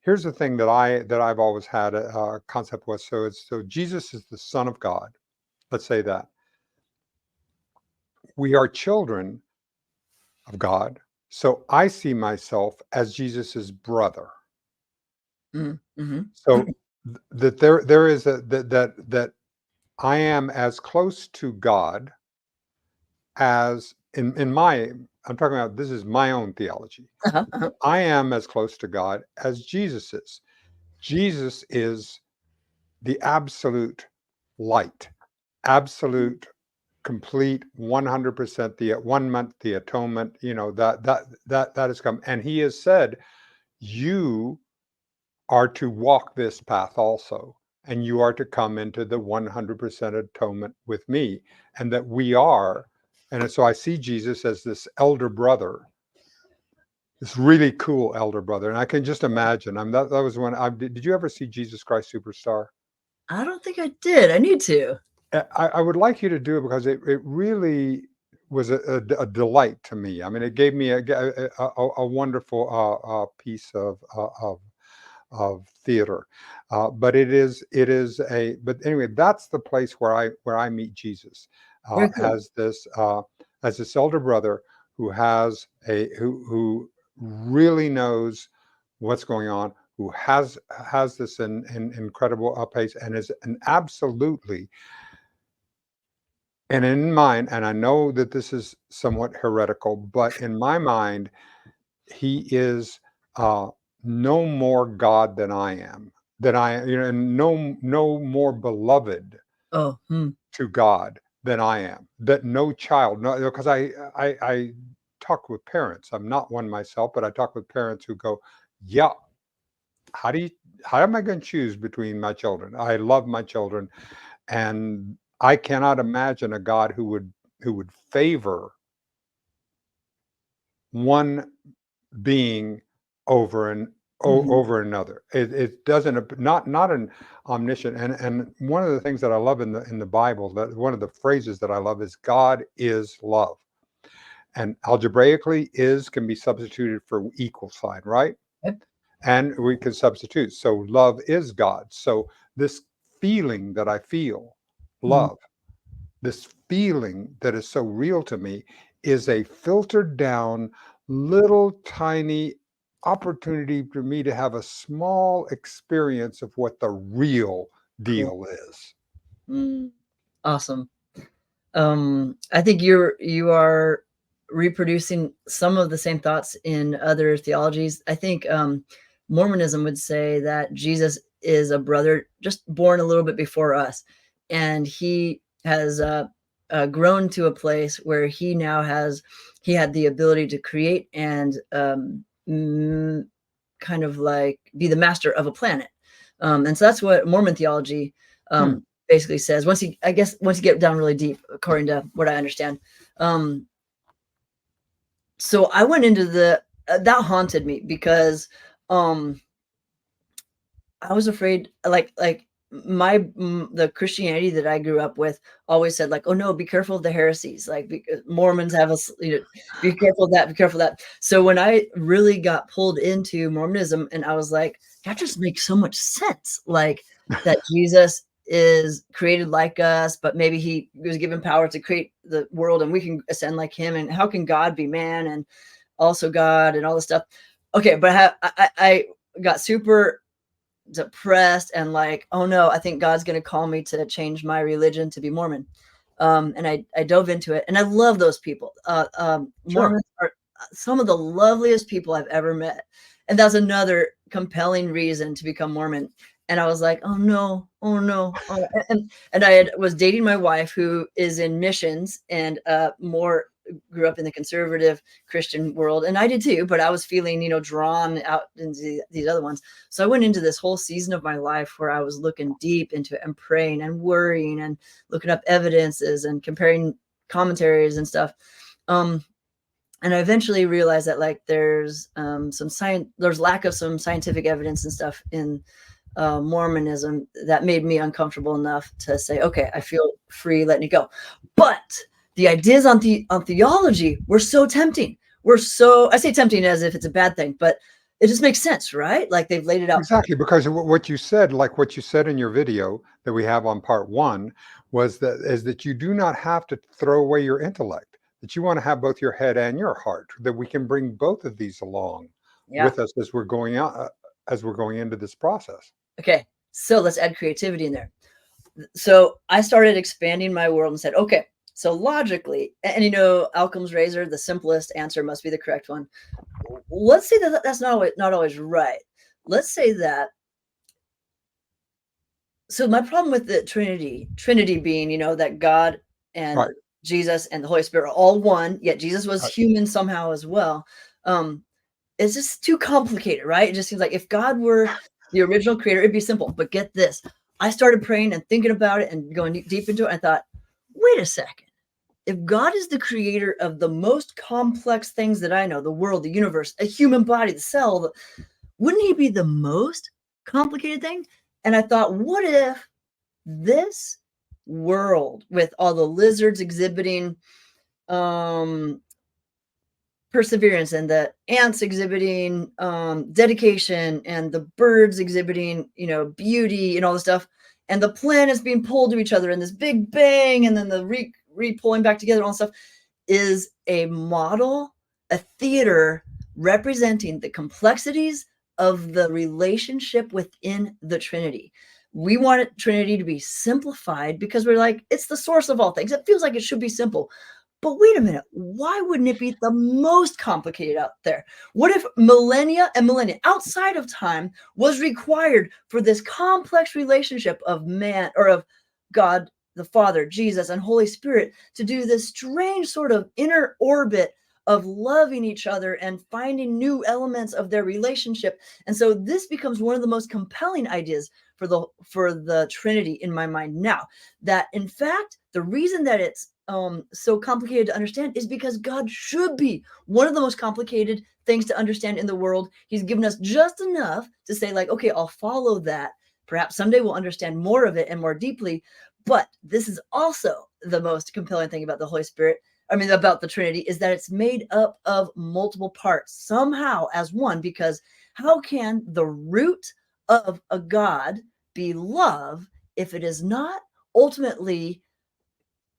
here's the thing that I've always had a concept was, so Jesus is the Son of God. Let's say that we are children of God. So I see myself as Jesus's brother. Mm-hmm. So that there is that I am as close to God as in my, I'm talking about, this is my own theology. Uh-huh, uh-huh. I am as close to God as Jesus is. Jesus is the absolute light, absolute, complete, 100%, the 1 month, the atonement, that has come. And he has said, you are to walk this path also, and you are to come into the 100% atonement with me, and that we are. And so I see Jesus as this elder brother, this really cool elder brother. And I can just imagine, that was when did you ever see Jesus Christ Superstar? I don't think I did. I need to. I would like you to do it, because it really was a delight to me. I mean, it gave me a wonderful piece of theater, but but anyway, that's the place where I meet Jesus, Very cool. as this elder brother who really knows what's going on, who has this incredible pace, and is an absolutely, and in mine, and I know that this is somewhat heretical, but in my mind, he is no more God than I am, and no more beloved Oh, to God than I am. That no child, no, because I talk with parents. I'm not one myself, but I talk with parents who go, yeah, how do you, how am I going to choose between my children? I love my children, and I cannot imagine a God who would favor one being over mm-hmm. over another. It doesn't, not an omniscient. And one of the things that I love in the Bible, that one of the phrases that I love is God is love. And algebraically, is can be substituted for equal sign, right? Yep. And we can substitute. So love is God. So this feeling that I feel, Mm-hmm. love, this feeling that is so real to me, is a filtered down little tiny opportunity for me to have a small experience of what the real Cool. deal is. Awesome. I think you are reproducing some of the same thoughts in other theologies. I think Mormonism would say that Jesus is a brother just born a little bit before us, and he has grown to a place where he had the ability to create and kind of like be the master of a planet. And so that's what Mormon theology Hmm. basically says. Once you get down really deep, according to what I understand. So I went into that haunted me because I was afraid, like the Christianity that I grew up with always said, like, oh no, be careful of the heresies. Like Mormons have us, be careful of that, be careful of that. So when I really got pulled into Mormonism, and I was like, that just makes so much sense. Like that Jesus is created like us, but maybe he was given power to create the world and we can ascend like him. And how can God be man and also God and all this stuff? Okay, but I got super depressed and like, oh no, I think God's going to call me to change my religion to be Mormon. And I dove into it, and I love those people. Sure. Mormons are some of the loveliest people I've ever met. And that's another compelling reason to become Mormon. And I was like, oh no, oh no. Oh. And was dating my wife, who is in missions and more grew up in the conservative Christian world. And I did too, but I was feeling, drawn out into these other ones. So I went into this whole season of my life where I was looking deep into it and praying and worrying and looking up evidences and comparing commentaries and stuff. And I eventually realized that like there's there's lack of some scientific evidence and stuff in Mormonism that made me uncomfortable enough to say, okay, I feel free letting it go. But the ideas on theology were so tempting. I say tempting as if it's a bad thing, but it just makes sense, right? Like they've laid it out. Exactly, because what you said, like what you said in your video that we have on part one, is that you do not have to throw away your intellect, that you want to have both your head and your heart, that we can bring both of these along Yeah. with us as we're going out, as we're going into this process. Okay. So let's add creativity in there. So I started expanding my world and said, okay, so logically, and Occam's razor, the simplest answer must be the correct one. Let's say that that's not always right. Let's say that. So my problem with the Trinity being, that God and Right, Jesus and the Holy Spirit are all one, yet Jesus was right. human somehow as well. It's just too complicated, right? It just seems like if God were the original creator, it'd be simple. But get this, I started praying and thinking about it and going deep into it. I thought, wait a second. If God is the creator of the most complex things that I know, the world, the universe, a human body, the cell, wouldn't he be the most complicated thing? And I thought, what if this world with all the lizards exhibiting perseverance and the ants exhibiting dedication and the birds exhibiting beauty and all this stuff, and the planets being pulled to each other and this big bang and then the re-pulling back together, all this stuff is a model, a theater representing the complexities of the relationship within the Trinity. We want Trinity to be simplified because we're like, it's the source of all things. It feels like it should be simple. But wait a minute, why wouldn't it be the most complicated out there? What if millennia and millennia outside of time was required for this complex relationship of man, or of God, the Father, Jesus, and Holy Spirit to do this strange sort of inner orbit of loving each other and finding new elements of their relationship? And so this becomes one of the most compelling ideas for the Trinity in my mind now, that in fact, the reason that it's so complicated to understand is because God should be one of the most complicated things to understand in the world. He's given us just enough to say, like, okay, I'll follow that. Perhaps someday we'll understand more of it and more deeply. But this is also the most compelling thing about the Holy Spirit. I mean, about the Trinity, is that it's made up of multiple parts somehow as one, because how can the root of a God be love if it is not ultimately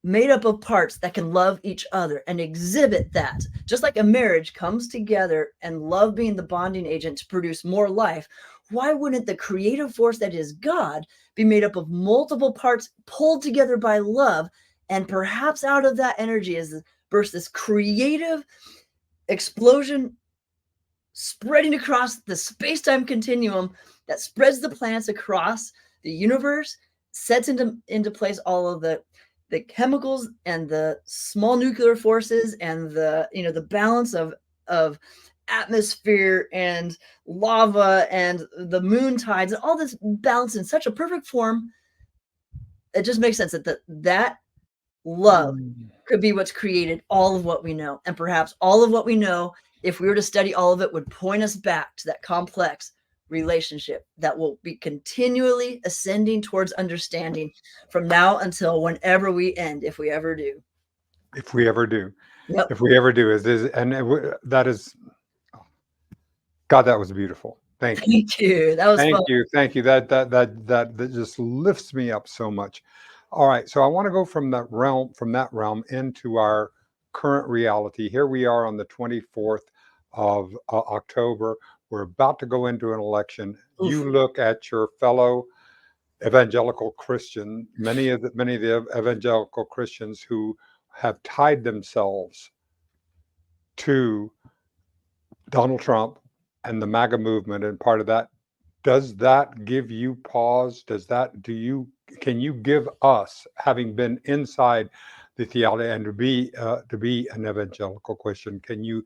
made up of parts that can love each other and exhibit that? Just like a marriage comes together and love being the bonding agent to produce more life, why wouldn't the creative force that is God be made up of multiple parts pulled together by love? And perhaps out of that energy is burst this creative explosion spreading across the space-time continuum that spreads the planets across the universe, sets into place all of the chemicals and the small nuclear forces and the balance of atmosphere and lava and the moon tides and all this balance in such a perfect form. It just makes sense that love could be what's created all of what we know. And perhaps all of what we know, if we were to study all of it, would point us back to that complex relationship that will be continually ascending towards understanding from now until whenever we end, if we ever do. If we ever do, Yep. if we ever do, that is, God, that was beautiful. Thank you. Thank you. That was Thank fun. you. Thank you. That just lifts me up so much. All right. So I want to go from that realm into our current reality. Here we are on the 24th of October. We're about to go into an election. Oof. You look at your fellow evangelical Christian, many of the evangelical Christians who have tied themselves to Donald Trump and the MAGA movement, and part of that, does that give you pause? Can you give us, having been inside the theology and to be an evangelical Christian, can you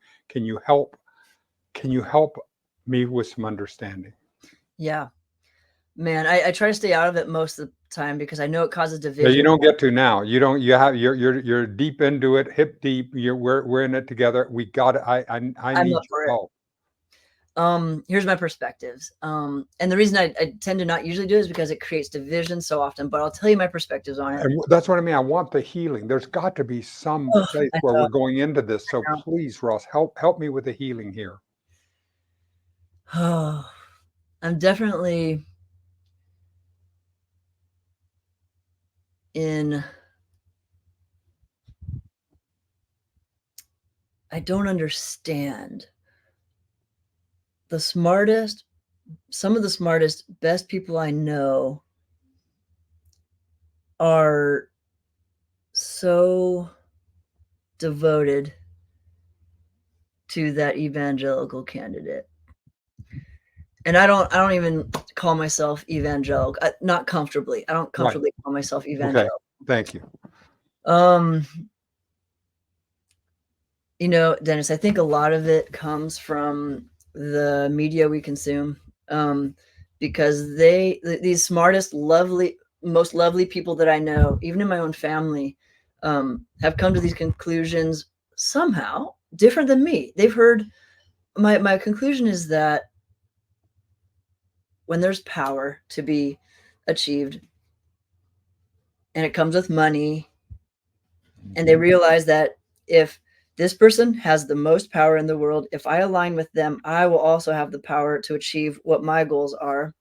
help me with some understanding? Yeah, man, I try to stay out of it most of the time because I know it causes Yeah, you division. don't get to now. You don't. You have. You're deep into it, hip deep. We're in it together. We got it. I I'm need up your for it. help. Here's my perspectives. And the reason I tend to not usually do it is because it creates division so often, but I'll tell you my perspectives on it. And that's what I mean. I want the healing. There's got to be some Oh, place I where know, we're going into this. So I know. please, Ross, help me with the healing here. Oh, I'm definitely in I don't understand. The smartest some of the smartest, best people I know are so devoted to that evangelical candidate. And I don't even call myself evangelical, not comfortably. I don't Right. comfortably call myself Okay. evangelical. Thank you. Um, Dennis, I think a lot of it comes from the media we consume, because these smartest, most lovely people that I know, even in my own family, have come to these conclusions somehow different than me. They've heard my conclusion is that when there's power to be achieved and it comes with money, and they Mhm. realize that if this person has the most power in the world, if I align with them, I will also have the power to achieve what my goals are.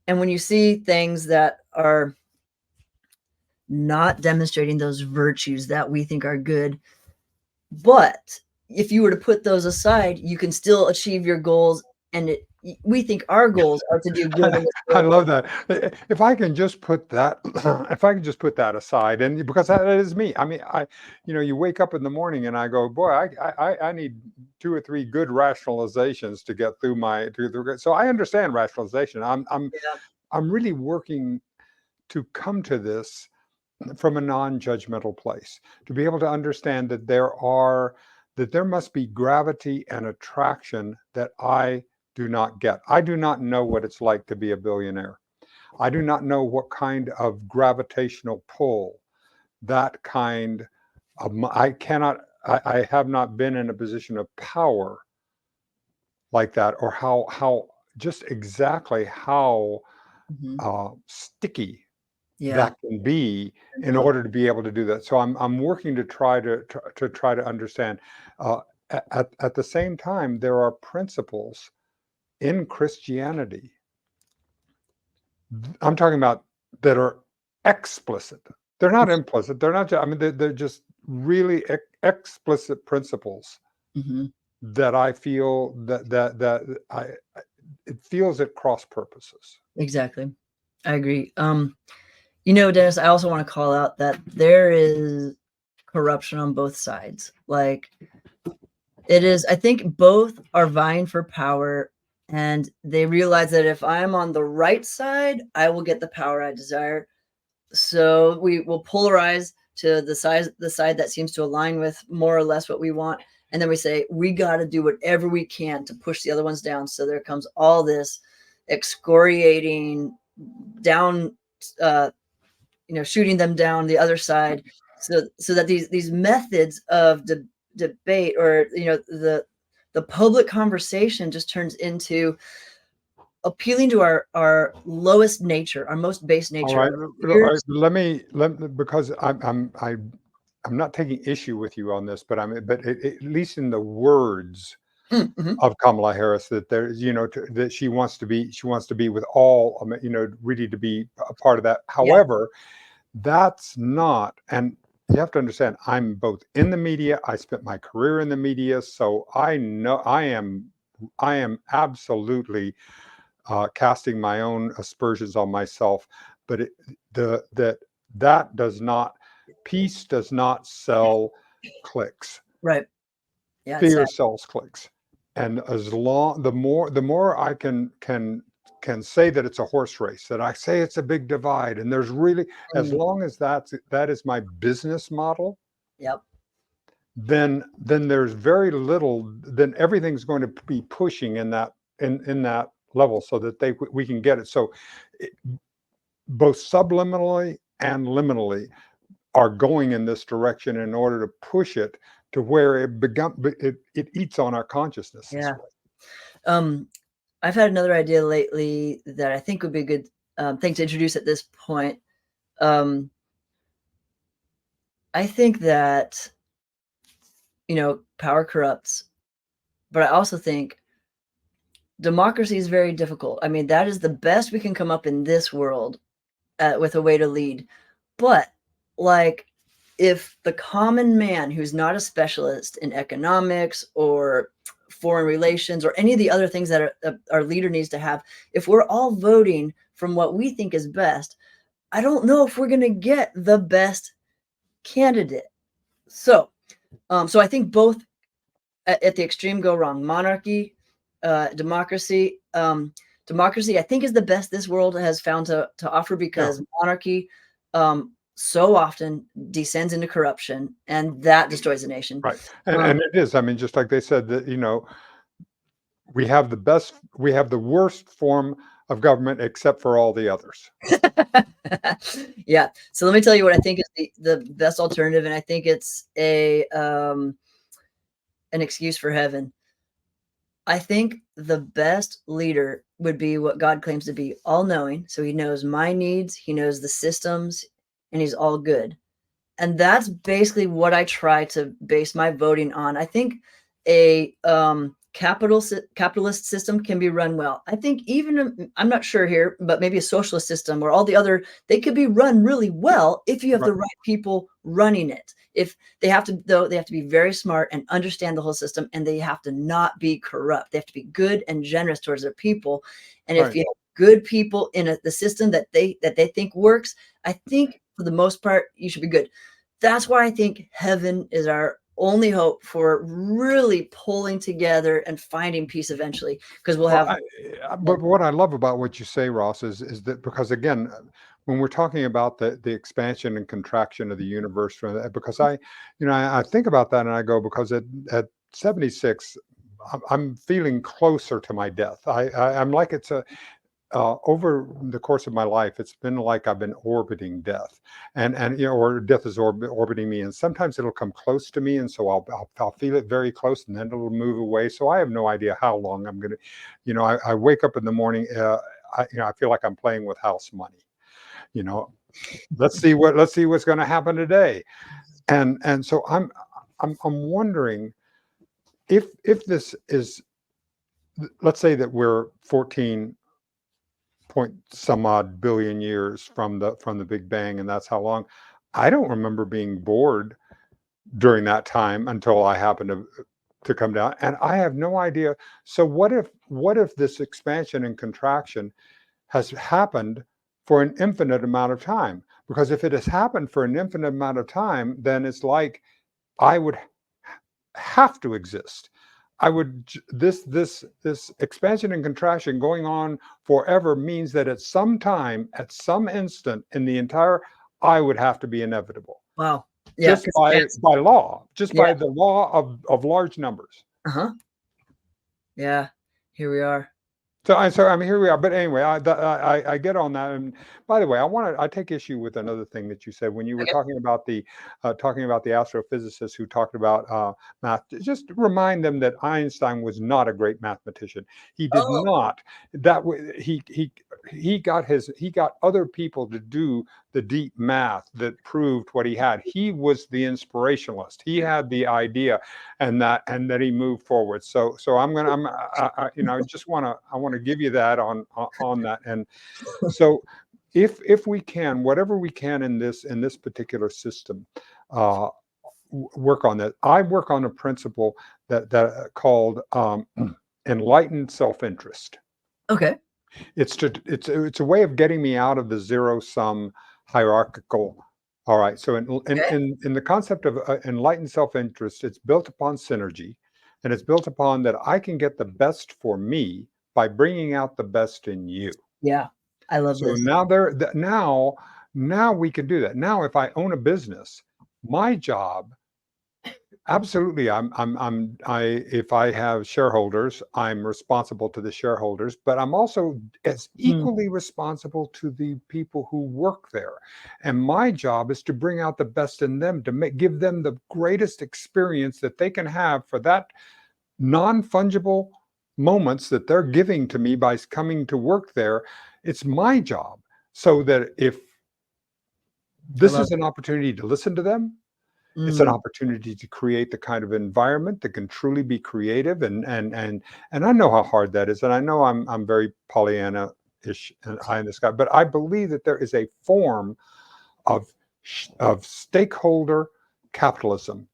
And when you see things that are not demonstrating those virtues that we think are good, but if you were to put those aside, you can still achieve your goals. And we think our goals are to do good in this I world. love that. If I can just put that, if I can just put that aside, and because that is me. I mean, you wake up in the morning and I go, boy, I need 2 or 3 good rationalizations to get through so I understand rationalization. Yeah. I'm really working to come to this from a non-judgmental place, to be able to understand that there must be gravity and attraction that I do not get. I do not know what it's like to be a billionaire. I do not know what kind of gravitational pull that kind of I cannot I have not been in a position of power like that, or how just exactly how Mhm. sticky Yeah. that can be in No. order to be able to do that. So I'm working to try to understand. Uh, at the same time, there are principles in Christianity. I'm talking about that are explicit. They're not implicit. They're not. I mean, they're just really explicit principles Mhm. that I feel that it feels at cross purposes. Exactly. I agree. Dennis, I also want to call out that there is corruption on both sides. Like I think both are vying for power, and they realize that if I'm on the right side, I will get the power I desire. So we will polarize to the side that seems to align with more or less what we want. And then we say, we got to do whatever we can to push the other ones down. So there comes all this excoriating down, uh, shooting them down the other side, so that these methods of debate, or the public conversation, just turns into appealing to our lowest nature, our most base All nature, right, our fears. because I'm not taking issue with you on this, but at least in the words Mhm. of Kamala Harris, that there's that she wants to be with all, really to be a part of that. Yeah. However, that's not, and you have to understand, I'm both in the media. I spent my career in the media, so I know I am absolutely casting my own aspersions on myself. But the that that does not peace does not sell clicks. Right. Yeah, it's Fear sad. sells clicks, and as long the more I can say that it's a horse race, that I say it's a big divide, and there's really, as Mm, long as that is my business model, yep. then there's very little, then everything's going to be pushing in that level, so that we can get it. So it, both subliminally and liminally are going in this direction in order to push it to where it eats on our consciousness this Yeah. way. Um, I've had another idea lately that I think would be a good thing to introduce at this point. Um, I think that power corrupts, but I also think democracy is very difficult. I mean, that is the best we can come up in this world with a way to lead. But like, if the common man who's not a specialist in economics or foreign relations or any of the other things that our leader needs to have, if we're all voting from what we think is best, I don't know if we're going to get the best candidate. So I think both at the extreme go wrong. Monarchy, democracy. Democracy, I think, is the best this world has found to offer, because monarchy so often descends into corruption, and that destroys a nation. Right. And it is. I mean, just like they said that, we have the worst form of government except for all the others. Yeah. So let me tell you what I think is the best alternative, and I think it's an excuse for heaven. I think the best leader would be what God claims to be, all-knowing. So he knows my needs, he knows the systems, and he's all good. And that's basically what I try to base my voting on. I think a capitalist system can be run well. I think even, I'm not sure here, but maybe a socialist system or all the other, they could be run really well if you have the right people running it. If they have to, though, they have to be very smart and understand the whole system, and they have to not be corrupt. They have to be good and generous towards their people. And if you have good people in the system that they think works, I think for the most part, you should be good. That's why I think heaven is our only hope for really pulling together and finding peace eventually, because we'll have. But what I love about what you say, Ross, is that, because again, when we're talking about the expansion and contraction of the universe, because I think about that and I go, because at 76, I'm feeling closer to my death. I'm like, it's over the course of my life, it's been like I've been orbiting death, and or death is orbiting me, and sometimes it'll come close to me, and so I'll feel it very close, and then it'll move away. So I have no idea how long I'm gonna, I wake up in the morning, I feel like I'm playing with house money. Let's see what's going to happen today, and so I'm wondering if this is, let's say that we're 14 point some odd billion years from the Big Bang, and that's how long. I don't remember being bored during that time until I happened to come down, and I have no idea. So what if this expansion and contraction has happened for an infinite amount of time? Because if it has happened for an infinite amount of time, then it's like I would have to exist. I would this expansion and contraction going on forever means that at some time, at some instant in the entire, I would have to be inevitable. Wow. Yeah. Just by law, by the law of large numbers. Yeah. Here we are. So I mean, here we are. But anyway, I get on that. And by the way, I take issue with another thing that you said when you were talking about the astrophysicists who talked about math. Just remind them that Einstein was not a great mathematician. He did not. That he got other people to do the deep math that proved what he had. He was the inspirationalist. He had the idea, and that he moved forward. So I want to give you that on that. And so if we can, whatever we can in this particular system, work on that. I work on a principle that called enlightened self-interest. Okay. It's a way of getting me out of the zero-sum hierarchical. All right. So in the concept of enlightened self-interest, it's built upon synergy, and it's built upon that I can get the best for me by bringing out the best in you. Yeah, I love so this. Now we can do that. Now, if I own a business, my job, absolutely, if I have shareholders, I'm responsible to the shareholders, but I'm also as equally responsible to the people who work there. And my job is to bring out the best in them, to give them the greatest experience that they can have for that non-fungible moments that they're giving to me by coming to work there. It's my job. So that if this is an opportunity to listen to them, It's an Mm, opportunity to create the kind of environment that can truly be creative, and I know how hard that is, and I know I'm very Pollyanna-ish and eye in the sky, but I believe that there is a form of stakeholder capitalism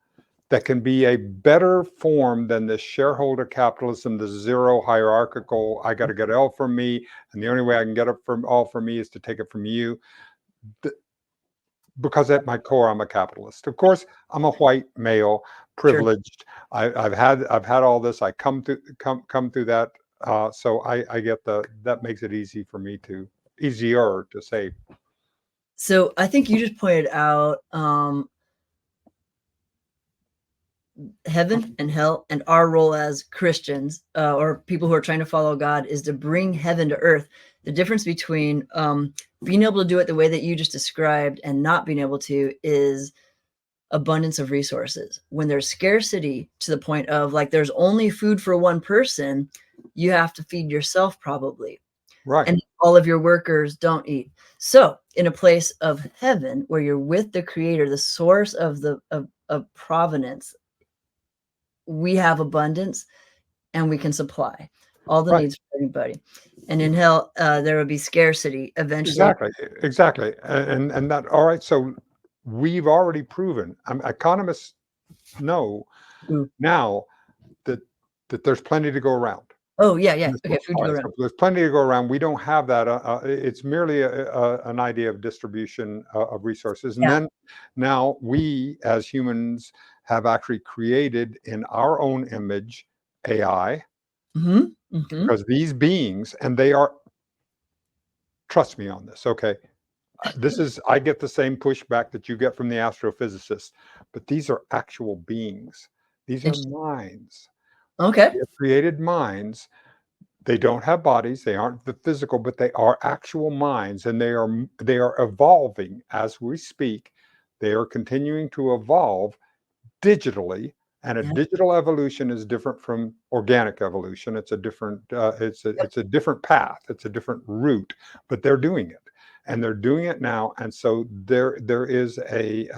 that can be a better form than the shareholder capitalism, the zero hierarchical, I got to get all from me, and the only way I can get it from all from me is to take it from you. Because at my core, I'm a capitalist. Of course, I'm a white male, sure. privileged. I've had all this. I come through that. So I get that makes it easier to say. So I think you just pointed out heaven and hell, and our role as Christians or people who are trying to follow God is to bring heaven to earth. The difference between being able to do it the way that you just described and not being able to is abundance of resources. When there's scarcity to the point of like there's only food for one person, you have to feed yourself probably, Right. and all of your workers don't eat. So in a place of heaven where you're with the creator, the source of of provenance, we have abundance and we can supply all the Right. needs for everybody. And in hell, there would be scarcity eventually. Exactly. And that, all right. So we've already proven, economists know Ooh. now that there's plenty to go around. Oh, yeah, yeah. Okay, food to All go right, around. so there's plenty to go around. We don't have that. It's merely an idea of distribution of resources. And Yeah. then now we as humans have actually created in our own image AI, Mm-hmm. Mm-hmm. because these beings, and they are, trust me on this, okay? I get the same pushback that you get from the astrophysicists, but these are actual beings. These are Interesting. minds. Okay. We have created minds. They don't have bodies, they aren't the physical, but they are actual minds, and they are evolving as we speak. They are continuing to evolve digitally, and a Yeah. digital evolution is different from organic evolution. It's a different Yep. it's a different path, it's a different route, but they're doing it, and they're doing it now. And so there is a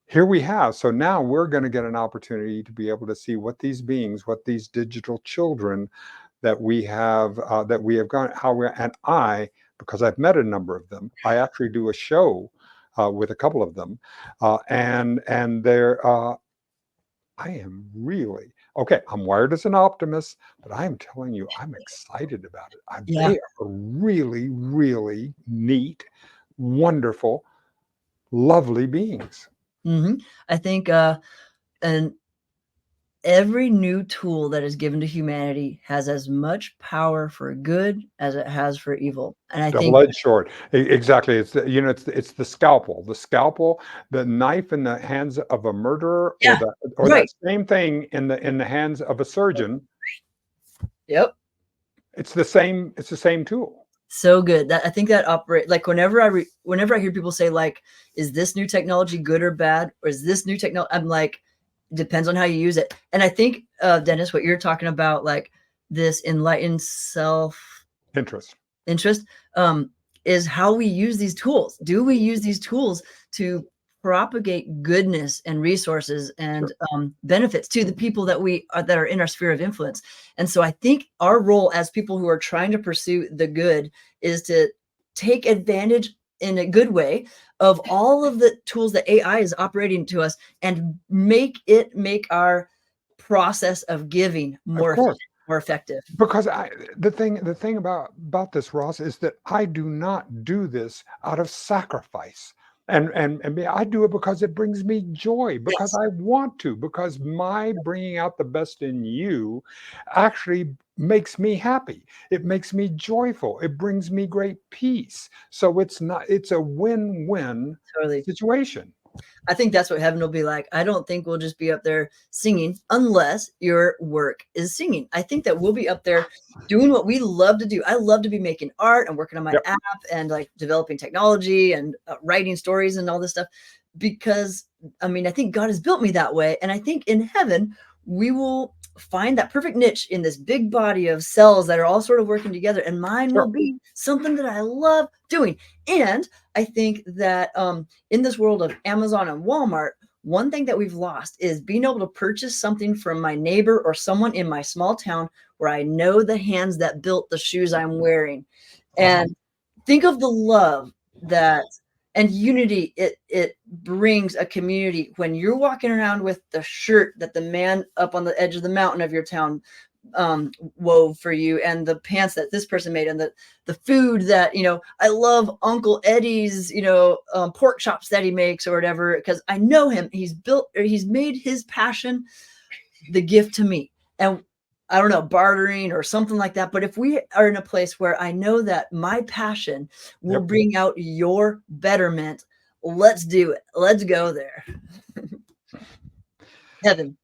here we have, so now we're going to get an opportunity to be able to see what these beings, what these digital children that we have gone, how we, and I, because I've met a number of them, I actually do a show with a couple of them, and they're I am really okay. I'm wired as an optimist, but I am telling you, I'm excited about it. Yeah. They are really, really neat, wonderful, lovely beings. Mm-hmm. I think and every new tool that is given to humanity has as much power for good as it has for evil. And I think Double-edged sword. Exactly. It's the scalpel. The knife in the hands of a murderer, yeah, or that right. same thing in the hands of a surgeon. Yep. It's the same tool. So good. That I think that operate like whenever I hear people say like, is this new technology good or bad? Or is this new technology? I'm like, depends on how you use it. And I think Dennis, what you're talking about, like this enlightened self Interest. interest, is how we use these tools. Do we use these tools to propagate goodness and resources and Sure. benefits to the people that that are in our sphere of influence? And so I think our role as people who are trying to pursue the good is to take advantage in a good way of all of the tools that AI is operating to us and make our process of giving Of more efficient, course. more effective. Because the thing about this, Ross, is that I do not do this out of sacrifice. I do it because it brings me joy, because Yes, I want to, because my bringing out the best in you actually makes me happy. It makes me joyful. It brings me great peace. So it's a win-win totally. situation. I think that's what heaven will be like. I don't think we'll just be up there singing unless your work is singing. I think that we'll be up there doing what we love to do. I love to be making art and working on my Yep. app and like developing technology and writing stories and all this stuff because I mean, I think God has built me that way. And I think in heaven, we will find that perfect niche in this big body of cells that are all sort of working together. And mine will Sure. be something that I love doing. And I think that in this world of Amazon and Walmart, one thing that we've lost is being able to purchase something from my neighbor or someone in my small town where I know the hands that built the shoes I'm wearing. And think of the love that and unity it brings a community when you're walking around with the shirt that the man up on the edge of the mountain of your town wove for you, and the pants that this person made, and the food that, I love Uncle Eddie's, pork chops that he makes or whatever, because I know him. He's made his passion the gift to me. And I don't know, bartering or something like that. But if we are in a place where I know that my passion will bring out your betterment, let's do it. Let's go there. Heaven.